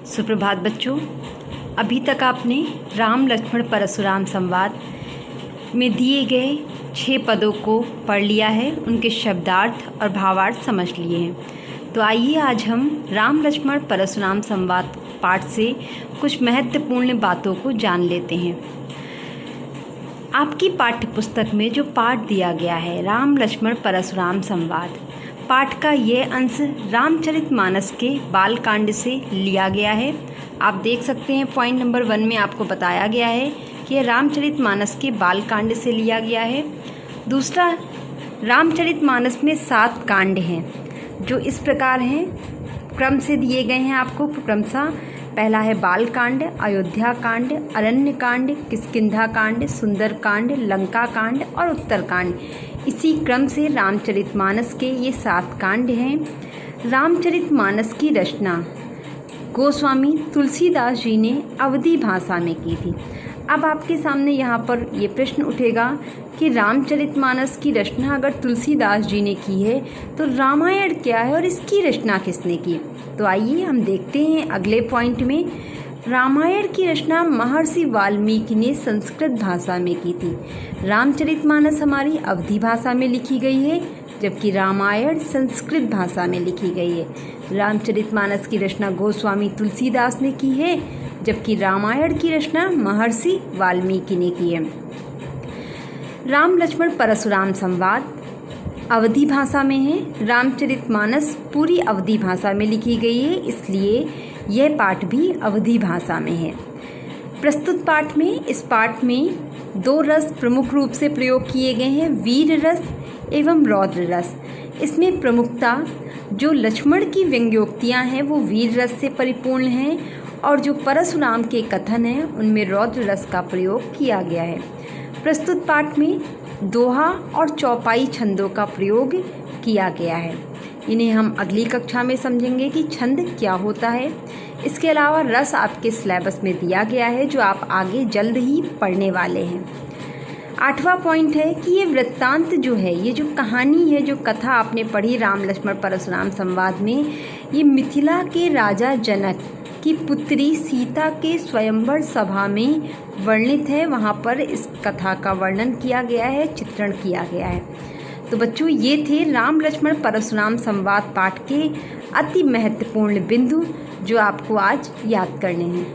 सुप्रभात बच्चों। अभी तक आपने राम लक्ष्मण परशुराम संवाद में दिए गए 6 पदों को पढ़ लिया है, उनके शब्दार्थ और भावार्थ समझ लिए हैं। तो आइए आज हम राम लक्ष्मण परशुराम संवाद पाठ से कुछ महत्वपूर्ण बातों को जान लेते हैं। आपकी पाठ्य पुस्तक में जो पाठ दिया गया है राम लक्ष्मण परशुराम संवाद, पाठ का यह अंश रामचरितमानस के बालकांड से लिया गया है। आप देख सकते हैं पॉइंट नंबर 1 में आपको बताया गया है कि यह रामचरितमानस के बालकांड से लिया गया है। दूसरा, रामचरितमानस में 7 कांड हैं जो इस प्रकार हैं, क्रम से दिए गए हैं आपको क्रमशः। पहला है बालकांड, अयोध्या कांड, अरण्य कांड, किष्किंधा कांड, सुंदर कांड, लंका कांड और उत्तरकांड। इसी क्रम से रामचरितमानस के ये 7 कांड हैं। रामचरितमानस की रचना गोस्वामी तुलसीदास जी ने अवधी भाषा में की थी। अब आपके सामने यहाँ पर ये प्रश्न उठेगा कि रामचरितमानस की रचना अगर तुलसीदास जी ने की है तो रामायण क्या है और इसकी रचना किसने की? तो आइए हम देखते हैं अगले पॉइंट में। रामायण की रचना महर्षि वाल्मीकि ने संस्कृत भाषा में की थी। रामचरितमानस हमारी अवधी भाषा में लिखी गई है, जबकि रामायण संस्कृत भाषा में लिखी गई है। रामचरितमानस की रचना गोस्वामी तुलसीदास ने की है, जबकि रामायण की रचना महर्षि वाल्मीकि ने की है। राम लक्ष्मण परशुराम संवाद अवधी भाषा में है। रामचरितमानस पूरी अवधी भाषा में लिखी गई है, इसलिए यह पाठ भी अवधी भाषा में है। प्रस्तुत पाठ में इस पाठ में 2 रस प्रमुख रूप से प्रयोग किए गए हैं, वीर रस एवं रौद्र रस। इसमें प्रमुखता जो लक्ष्मण की व्यंग्योक्तियाँ हैं वो वीर रस से परिपूर्ण हैं, और जो परशुराम के कथन हैं उनमें रौद्र रस का प्रयोग किया गया है। प्रस्तुत पाठ में दोहा और चौपाई छंदों का प्रयोग किया गया है। इन्हें हम अगली कक्षा में समझेंगे कि छंद क्या होता है। इसके अलावा रस आपके सिलेबस में दिया गया है जो आप आगे जल्द ही पढ़ने वाले हैं। 8वां पॉइंट है कि ये वृत्तांत जो है, ये जो कहानी है, जो कथा आपने पढ़ी राम लक्ष्मण परशुराम संवाद में, ये मिथिला के राजा जनक की पुत्री सीता के स्वयंवर सभा में वर्णित है। वहाँ पर इस कथा का वर्णन किया गया है, चित्रण किया गया है। तो बच्चों, ये थे राम लक्ष्मण परशुराम संवाद पाठ के अति महत्वपूर्ण बिंदु जो आपको आज याद करने हैं।